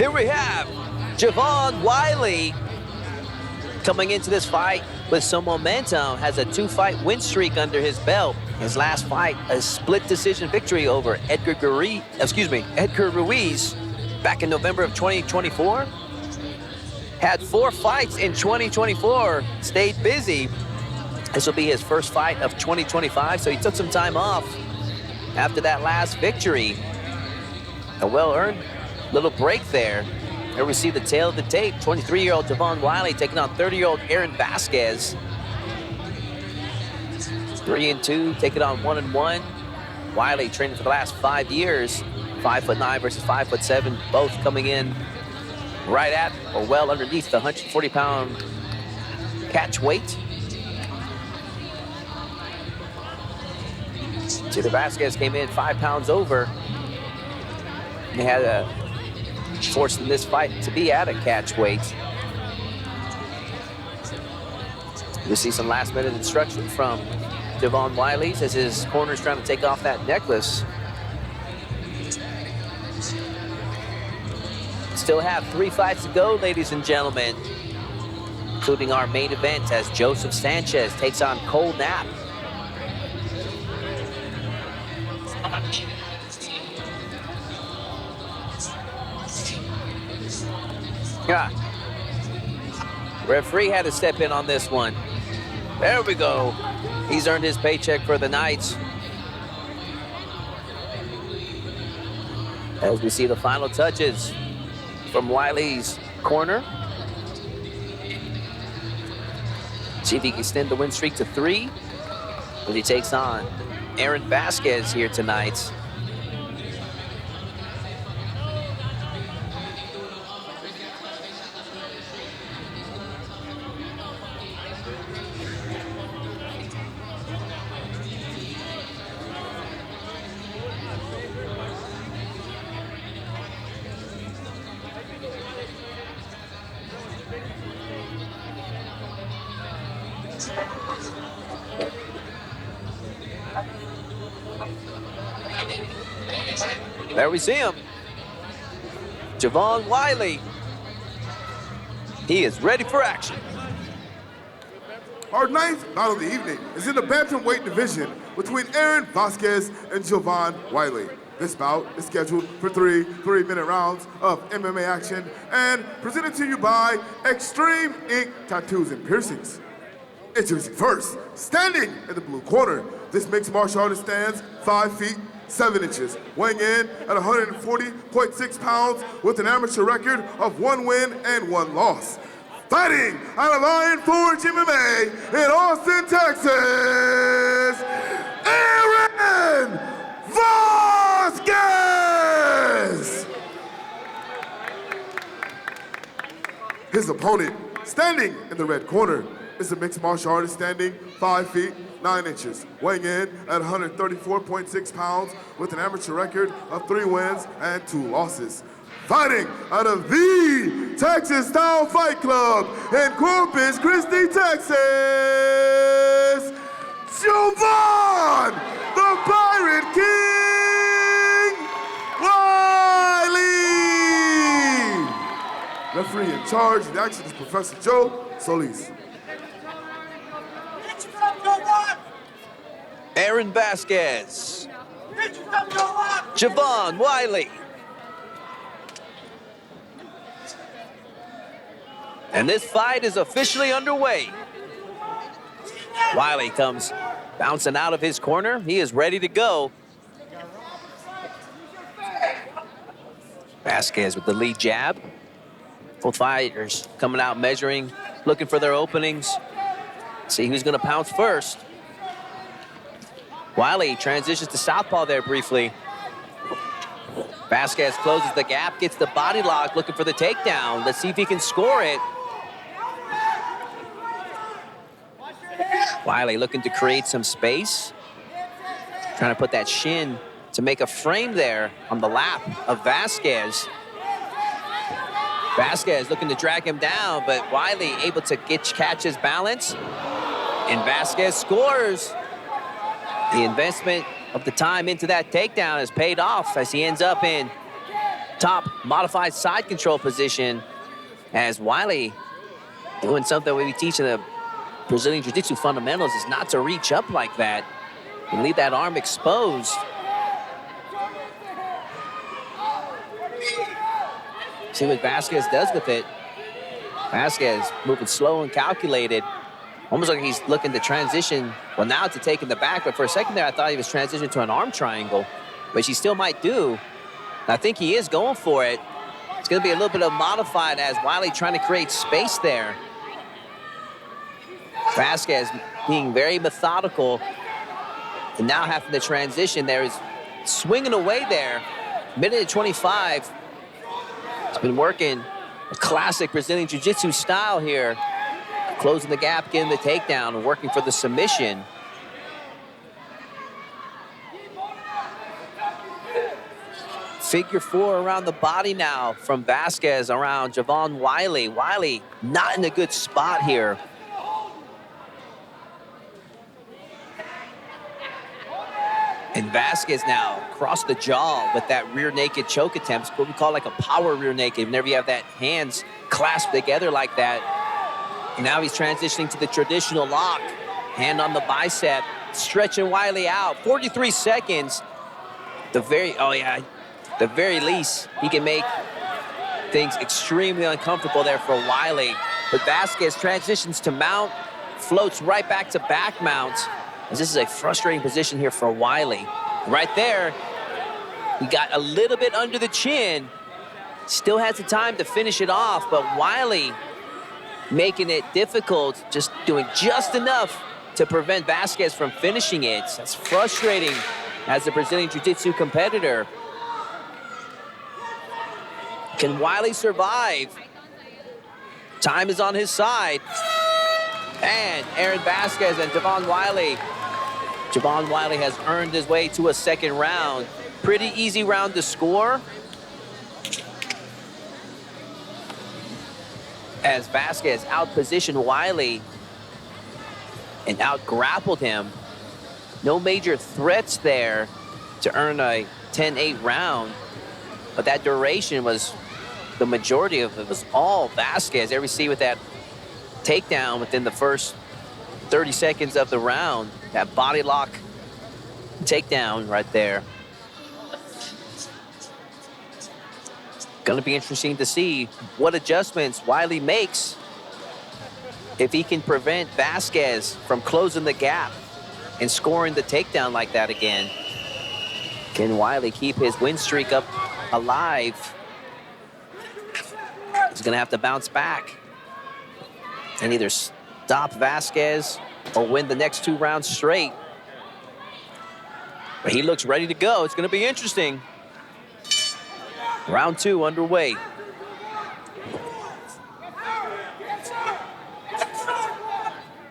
Here we have Jovon Wiley coming into this fight with some momentum, has a 2-fight win streak under his belt. His last fight, a split decision victory over Edgar Ruiz back in November of 2024. Had 4 fights in 2024, stayed busy. This will be his first fight of 2025, so he took some time off after that last victory. A well-earned little break there. Here we see the tail of the tape. 23-year-old Jovon Wiley taking on 30-year-old Erin Vasquez. 3-2, taking on 1-1. Wiley training for the last 5 years. 5'9" versus 5'7", both coming in right at or well underneath the 140-pound catch weight. See, the Vasquez came in 5 pounds over. He had a forced in this fight to be at a catch weight. You'll see some last-minute instruction from Jovon Wiley as his corner's trying to take off that necklace. Still have 3 fights to go, ladies and gentlemen, including our main event as Joseph Sanchez takes on Cole Knapp. Yeah. Referee had to step in on this one. There we go. He's earned his paycheck for the night. As we see the final touches from Wiley's corner. See if he can extend the win streak to 3. But he takes on Erin Vasquez here tonight. There we see him. Jovon Wiley. He is ready for action. Our 9th battle of the evening is in the bantamweight division between Erin Vasquez and Jovon Wiley. This bout is scheduled for 3 3-minute rounds of MMA action and presented to you by Extreme Ink Tattoos and Piercings. Introducing first, standing in the blue corner, this mixed martial artist stands 5 feet 7 inches, weighing in at 140.6 pounds with an amateur record of 1 win and 1 loss. Fighting out of Lion Forge MMA in Austin, Texas, Erin Vasquez! His opponent, standing in the red corner, is a mixed martial artist standing 5 feet 9 inches, weighing in at 134.6 pounds with an amateur record of 3 wins and 2 losses. Fighting out of the Texas Style Fight Club in Corpus Christi, Texas, Jovon, the Pirate King, Wiley! Referee in charge of the action is Professor Joe Solis. Erin Vasquez. Jovon Wiley. And this fight is officially underway. Wiley comes bouncing out of his corner. He is ready to go. Vasquez with the lead jab. Both fighters coming out measuring, looking for their openings. See who's going to pounce first. Wiley transitions to southpaw there briefly. Vasquez closes the gap, gets the body lock, looking for the takedown. Let's see if he can score it. Wiley looking to create some space. Trying to put that shin to make a frame there on the lap of Vasquez. Vasquez looking to drag him down, but Wiley able to catch his balance. And Vasquez scores. The investment of the time into that takedown has paid off as he ends up in top modified side control position as Wiley doing something we teach in the Brazilian Jiu-Jitsu fundamentals is not to reach up like that and leave that arm exposed. See what Vasquez does with it. Vasquez moving slow and calculated. Almost like he's looking to transition. Well, now to take in the back, but for a second there, I thought he was transitioning to an arm triangle, which he still might do. I think he is going for it. It's going to be a little bit of modified as Wiley trying to create space there. Vasquez being very methodical and now having to transition there is swinging away there. Minute 25. He's been working a classic Brazilian Jiu-Jitsu style here. Closing the gap, getting the takedown, and working for the submission. Figure 4 around the body now from Vasquez around Jovon Wiley. Wiley not in a good spot here. And Vasquez now across the jaw with that rear naked choke attempt. It's what we call like a power rear naked. Whenever you have that hands clasped together like that. And now he's transitioning to the traditional lock. Hand on the bicep, stretching Wiley out. 43 seconds. The very least, he can make things extremely uncomfortable there for Wiley. But Vasquez transitions to mount, floats right back to back mount. As this is a frustrating position here for Wiley. Right there, he got a little bit under the chin. Still has the time to finish it off, but Wiley making it difficult, just doing just enough to prevent Vasquez from finishing it. That's frustrating as a Brazilian Jiu-Jitsu competitor. Can Wiley survive? Time is on his side. And Erin Vasquez and Jovon Wiley. Jovon Wiley has earned his way to a second round. Pretty easy round to score. As Vasquez out-positioned Wiley and out-grappled him. No major threats there to earn a 10-8 round, but that duration was, the majority of it was all Vasquez. There we see with that takedown within the first 30 seconds of the round, that body lock takedown right there. Going to be interesting to see what adjustments Wiley makes if he can prevent Vasquez from closing the gap and scoring the takedown like that again. Can Wiley keep his win streak up alive? He's going to have to bounce back and either stop Vasquez or win the next 2 rounds straight. But he looks ready to go. It's going to be interesting. Round 2 underway.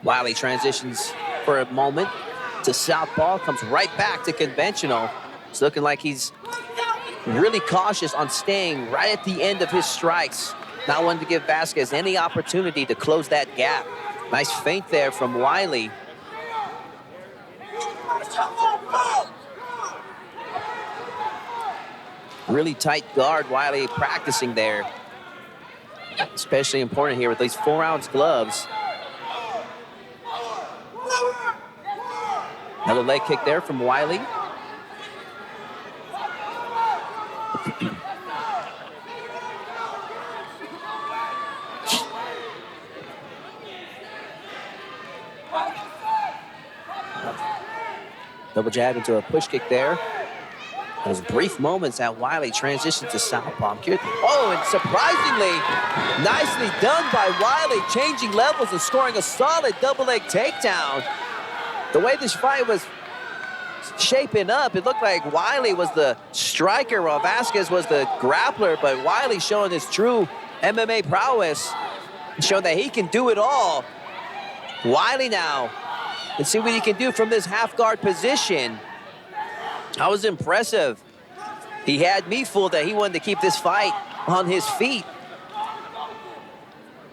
Wiley transitions for a moment to southpaw, comes right back to conventional. It's looking like he's really cautious on staying right at the end of his strikes. Not wanting to give Vasquez any opportunity to close that gap. Nice feint there from Wiley. Really tight guard Wiley practicing there. Especially important here with these 4-ounce gloves. Another leg kick there from Wiley. Double jab into a push kick there. Those brief moments that Wiley transitioned to southpaw. Oh, and surprisingly, nicely done by Wiley, changing levels and scoring a solid double leg takedown. The way this fight was shaping up, it looked like Wiley was the striker while Vasquez was the grappler, but Wiley showing his true MMA prowess and showing that he can do it all. Wiley now, let's see what he can do from this half guard position. That was impressive. He had me fooled that he wanted to keep this fight on his feet.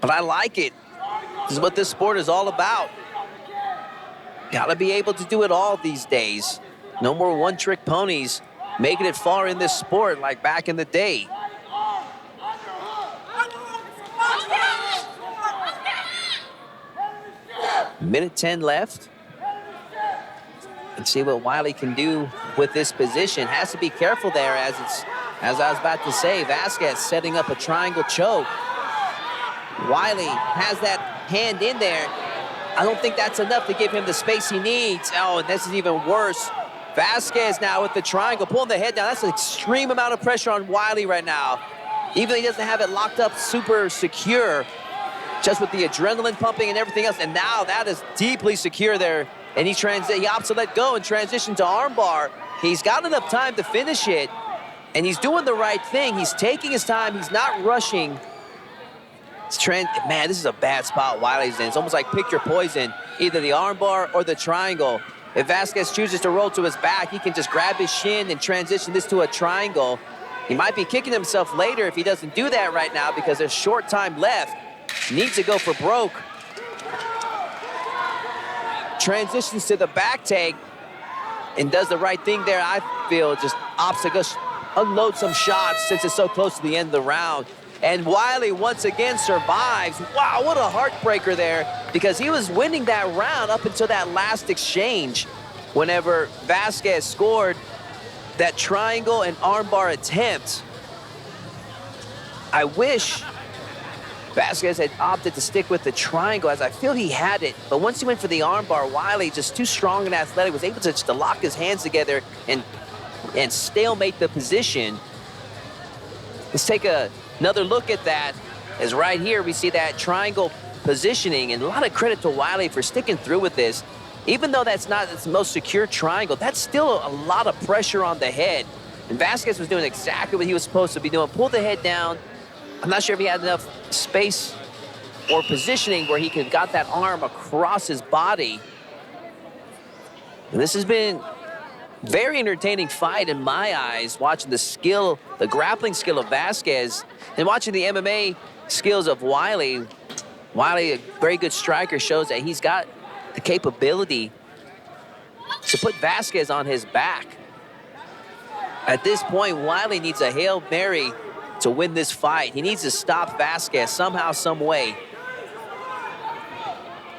But I like it. This is what this sport is all about. Gotta be able to do it all these days. No more one-trick ponies making it far in this sport like back in the day. Minute 10 left. Let's see what Wiley can do with this position. Has to be careful there as I was about to say, Vasquez setting up a triangle choke. Wiley has that hand in there. I don't think that's enough to give him the space he needs. Oh, and this is even worse. Vasquez now with the triangle, pulling the head down. That's an extreme amount of pressure on Wiley right now. Even though he doesn't have it locked up super secure, just with the adrenaline pumping and everything else. And now that is deeply secure there. And he opts to let go and transition to armbar. He's got enough time to finish it. And he's doing the right thing. He's taking his time. He's not rushing. Man, this is a bad spot Wiley's in. It's almost like pick your poison, either the armbar or the triangle. If Vasquez chooses to roll to his back, he can just grab his shin and transition this to a triangle. He might be kicking himself later if he doesn't do that right now because there's short time left. Needs to go for broke. Transitions to the back take and does the right thing there, I feel. Just opts to go unload some shots since it's so close to the end of the round. And Wiley once again survives. Wow, what a heartbreaker there, because he was winning that round up until that last exchange whenever Vasquez scored that triangle and armbar attempt. I wish Vasquez had opted to stick with the triangle, as I feel he had it. But once he went for the armbar, Wiley, just too strong and athletic, was able to just to lock his hands together and stalemate the position. Let's take another look at that, as right here we see that triangle positioning, and a lot of credit to Wiley for sticking through with this. Even though that's not its most secure triangle, that's still a lot of pressure on the head. And Vasquez was doing exactly what he was supposed to be doing. Pull the head down. I'm not sure if he had enough space or positioning where he could have got that arm across his body. And this has been a very entertaining fight in my eyes, watching the skill, the grappling skill of Vasquez, and watching the MMA skills of Wiley. Wiley, a very good striker, shows that he's got the capability to put Vasquez on his back. At this point, Wiley needs a Hail Mary to win this fight. He needs to stop Vasquez somehow, some way.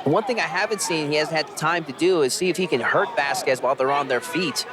One thing I haven't seen he hasn't had time to do is see if he can hurt Vasquez while they're on their feet.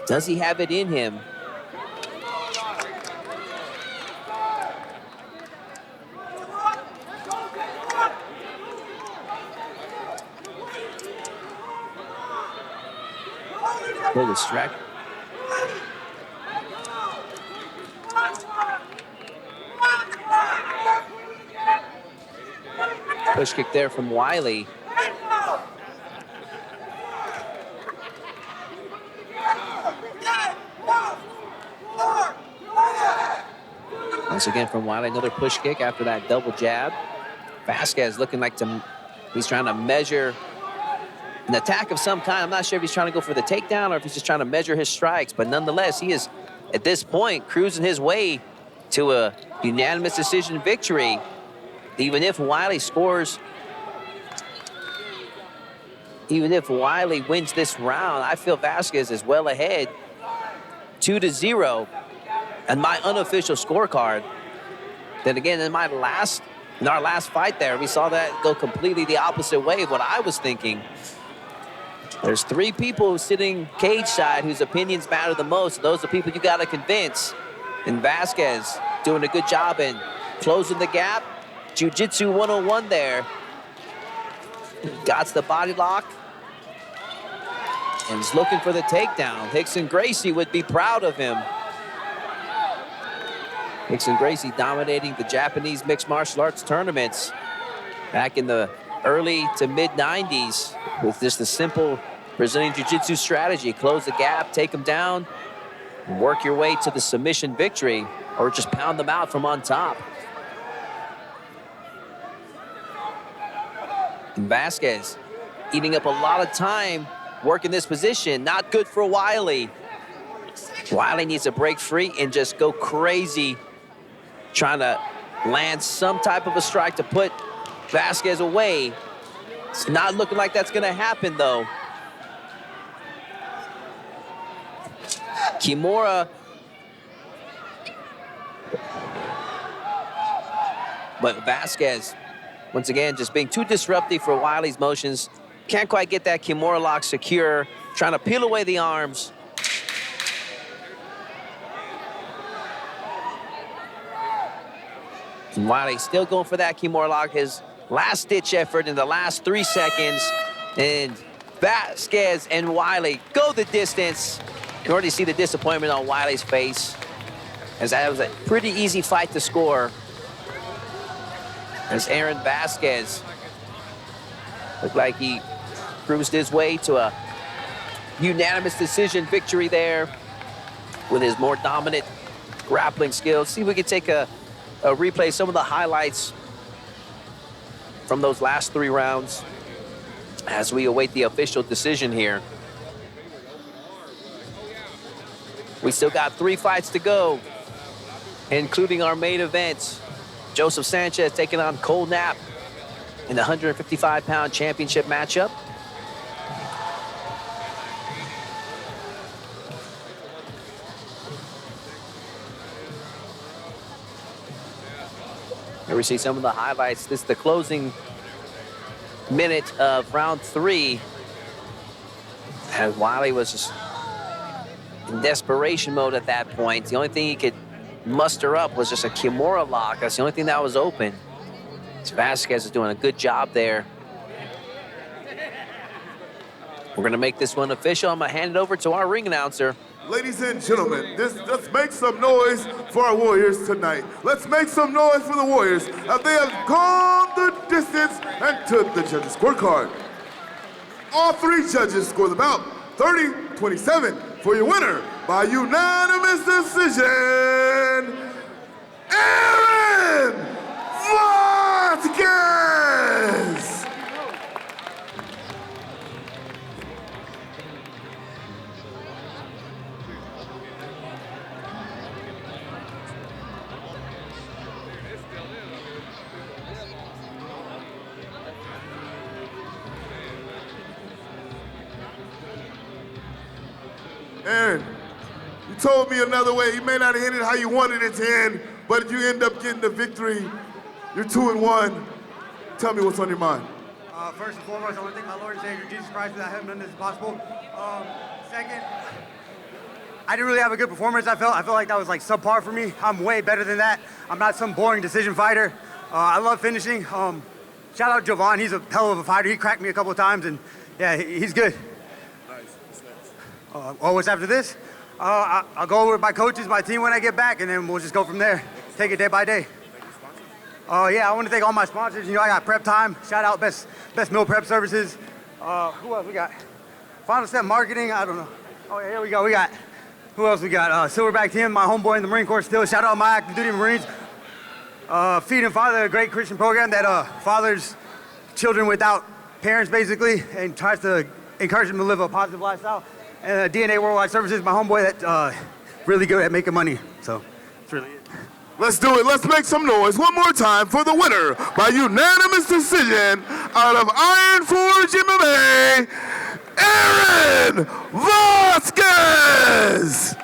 Does he have it in him? Pull the strike. Push kick there from Wiley. Once again from Wiley, another push kick after that double jab. Vasquez looking like he's trying to measure an attack of some kind. I'm not sure if he's trying to go for the takedown or if he's just trying to measure his strikes, but nonetheless, he is, at this point, cruising his way to a unanimous decision victory. Even if Wiley scores, even if Wiley wins this round, I feel Vasquez is well ahead, 2-0, and my unofficial scorecard. Then again, in our last fight there, we saw that go completely the opposite way of what I was thinking. There's 3 people sitting cage side whose opinions matter the most. Those are the people you got to convince. And Vasquez doing a good job in closing the gap. Jiu-Jitsu 101 there. Got the body lock. And is looking for the takedown. Rickson Gracie would be proud of him. Rickson Gracie dominating the Japanese mixed martial arts tournaments back in the early to mid-90s with just a simple Brazilian Jiu-Jitsu strategy. Close the gap, take them down, and work your way to the submission victory, or just pound them out from on top. And Vasquez eating up a lot of time working this position. Not good for Wiley. Wiley needs to break free and just go crazy, trying to land some type of a strike to put Vasquez away. It's not looking like that's going to happen, though. Kimura But Vasquez, once again, just being too disruptive for Wiley's motions. Can't quite get that Kimura lock secure. Trying to peel away the arms. And Wiley still going for that Kimura lock. His last-ditch effort in the last 3 seconds. And Vasquez and Wiley go the distance. You can already see the disappointment on Wiley's face, as that was a pretty easy fight to score. As Erin Vasquez looked like he cruised his way to a unanimous decision victory there with his more dominant grappling skills. See if we can take a replay, some of the highlights from those last 3 rounds as we await the official decision here. We still got 3 fights to go, including our main event. Joseph Sanchez taking on Cole Knapp in the 155-pound championship matchup. Here we see some of the highlights. This is the closing minute of round 3. As Wiley was just in desperation mode at that point. The only thing he could muster up was just a Kimura lock. That's the only thing that was open. Vasquez is doing a good job there. We're gonna make this one official. I'm gonna hand it over to our ring announcer. Ladies and gentlemen, let's make some noise for our Warriors tonight. Let's make some noise for the Warriors as they have gone the distance and to the judges' scorecard. All 3 judges score the bout 30-27 for your winner by unanimous decision, Erin Vasquez! Erin, you told me another way. You may not have hit it how you wanted it to end, but you end up getting the victory. You're 2-1. Tell me what's on your mind. First and foremost, I want to thank my Lord and Savior, Jesus Christ, for that having done this possible. Second, I didn't really have a good performance. I felt like that was like subpar for me. I'm way better than that. I'm not some boring decision fighter. I love finishing. Shout out Jovon. He's a hell of a fighter. He cracked me a couple of times, and yeah, he's good. What's after this? I'll go over with my coaches, my team when I get back, and then we'll just go from there. Take it day by day. Yeah, I want to thank all my sponsors. You know, I got Prep Time. Shout out Best Meal Prep Services. Who else we got? Final Step Marketing. I don't know. Oh yeah, here we go. We got, who else we got? Silverback Tim, my homeboy in the Marine Corps still. Shout out my active duty Marines. Feed and Father, a great Christian program that fathers children without parents basically and tries to encourage them to live a positive lifestyle. And DNA Worldwide Services, my homeboy that really good at making money. So that's really it. Let's do it. Let's make some noise one more time for the winner by unanimous decision out of Iron Forge MMA, Erin Vasquez.